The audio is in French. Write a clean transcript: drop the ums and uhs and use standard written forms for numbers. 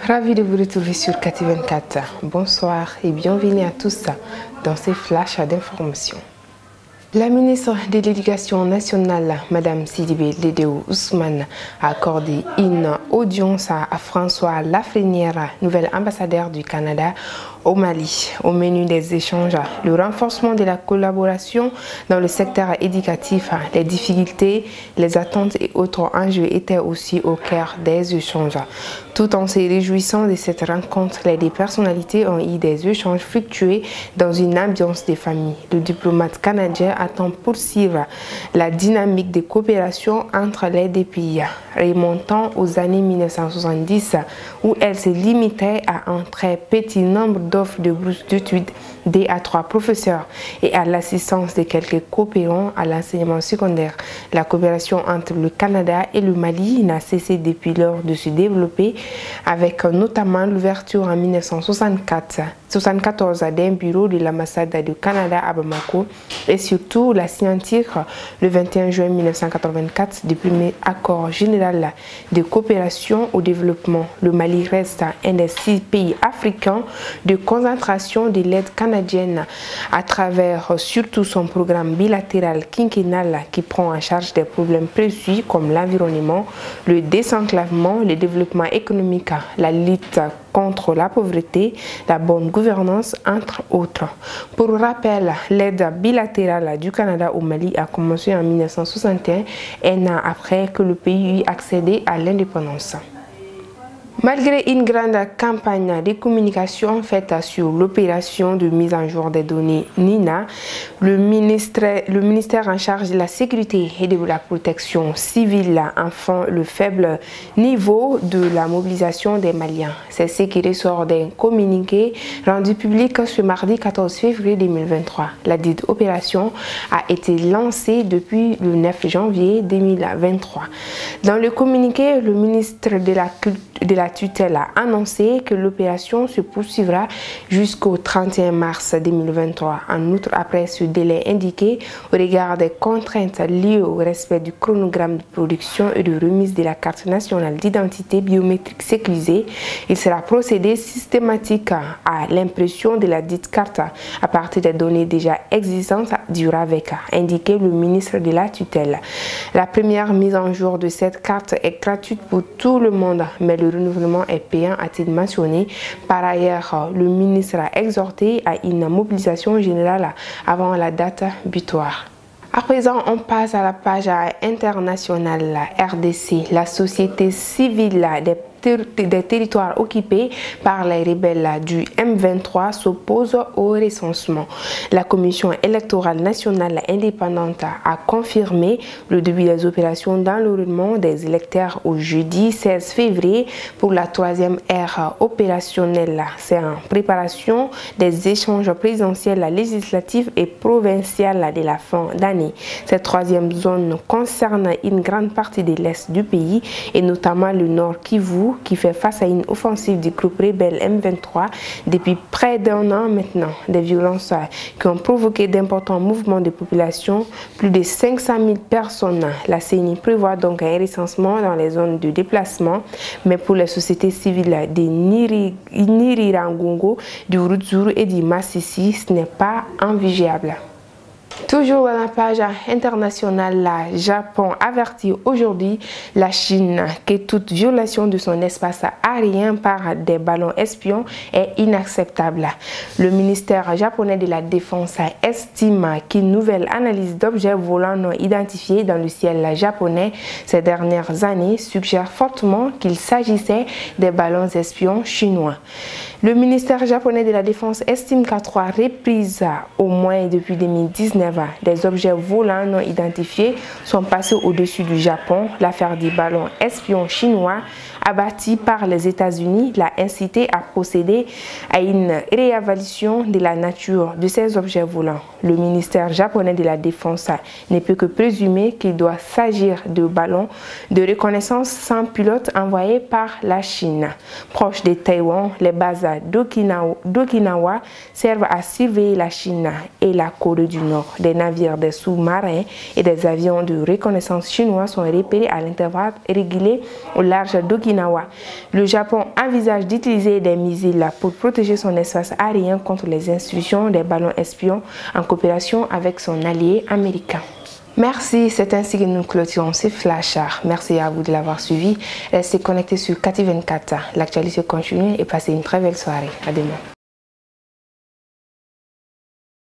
Ravi de vous retrouver sur KT24. Bonsoir et bienvenue à tous dans ces flashs d'informations. La ministre de l'Éducation nationale, Mme Sidibé Ledeo Ousmane, a accordé une audience à François Lafrenière, nouvel ambassadeur du Canada au Mali. Au menu des échanges, le renforcement de la collaboration dans le secteur éducatif, les difficultés, les attentes et autres enjeux étaient aussi au cœur des échanges. Tout en se réjouissant de cette rencontre, les deux personnalités ont eu des échanges fructueux dans une ambiance de famille. Le diplomate canadien attend poursuivre la dynamique de coopération entre les deux pays, remontant aux années 1970 où elle se limitait à un très petit nombre d'offres de bourses d'études à 3 professeurs et à l'assistance de quelques coopérants à l'enseignement secondaire. La coopération entre le Canada et le Mali n'a cessé depuis lors de se développer, avec notamment l'ouverture en 1974 d'un bureau de l'ambassade du Canada à Bamako et surtout la signature le 21 juin 1984 du premier accord général de coopération au développement. Le Mali reste un des 6 pays africains de concentration de l'aide canadienne à travers surtout son programme bilatéral quinquennal qui prend en charge des problèmes précis comme l'environnement, le désenclavement, le développement économique, la lutte contre la pauvreté, la bonne gouvernance, entre autres. Pour rappel, l'aide bilatérale du Canada au Mali a commencé en 1961, un an après que le pays eut accédé à l'indépendance. Malgré une grande campagne de communication faite sur l'opération de mise en jour des données NINA, le ministère en charge de la sécurité et de la protection civile enfant le faible niveau de la mobilisation des Maliens. C'est ce qui ressort d'un communiqué rendu public ce mardi 14 février 2023. La dite opération a été lancée depuis le 9 janvier 2023. Dans le communiqué, le ministre de la tutelle a annoncé que l'opération se poursuivra jusqu'au 31 mars 2023. En outre, après ce délai indiqué, au regard des contraintes liées au respect du chronogramme de production et de remise de la carte nationale d'identité biométrique sécurisée, il sera procédé systématique à l'impression de la dite carte à partir des données déjà existantes du RAVEC, a indiqué le ministre de la tutelle. La première mise en jour de cette carte est gratuite pour tout le monde, mais le renouvellement est payant, a-t-il mentionné. Par ailleurs, le ministre a exhorté à une mobilisation générale avant la date butoir. À présent, on passe à la page internationale. La RDC, la société civile des territoires occupés par les rebelles du M23 s'oppose au recensement. La Commission électorale nationale indépendante a confirmé le début des opérations d'enrôlement des électeurs au jeudi 16 février pour la 3e ère opérationnelle. C'est en préparation des échanges présidentiels, législatifs et provinciaux de la fin d'année. Cette 3e zone concerne une grande partie de l'est du pays et notamment le nord Kivu, qui fait face à une offensive du groupe rebelle M23 depuis près d'un an maintenant. Des violences qui ont provoqué d'importants mouvements de population, plus de 500 000 personnes. La CENI prévoit donc un recensement dans les zones de déplacement, mais pour les sociétés civiles de Nirirangongo, du Rutshuru et du Massissi, ce n'est pas envisageable. Toujours dans la page internationale, le Japon avertit aujourd'hui la Chine que toute violation de son espace aérien par des ballons espions est inacceptable. Le ministère japonais de la Défense estime qu'une nouvelle analyse d'objets volants non identifiés dans le ciel japonais ces dernières années suggère fortement qu'il s'agissait des ballons espions chinois. Le ministère japonais de la Défense estime qu'à 3 reprises, au moins depuis 2019, des objets volants non identifiés sont passés au-dessus du Japon. L'affaire des ballons espions chinois abattus par les États-Unis l'a incité à procéder à une réévaluation de la nature de ces objets volants. Le ministère japonais de la Défense ne peut que présumer qu'il doit s'agir de ballons de reconnaissance sans pilote envoyés par la Chine. Proche de Taïwan, les bases d'Okinawa servent à surveiller la Chine et la Corée du Nord. Des navires, des sous-marins et des avions de reconnaissance chinois sont repérés à l'intervalle régulier au large d'Okinawa Okinawa. Le Japon envisage d'utiliser des missiles pour protéger son espace aérien contre les intrusions des ballons espions en coopération avec son allié américain. Merci, c'est ainsi que nous clôturons ce flash. Merci à vous de l'avoir suivi. Restez connectés sur Kati 24. L'actualité continue et passez une très belle soirée. À demain.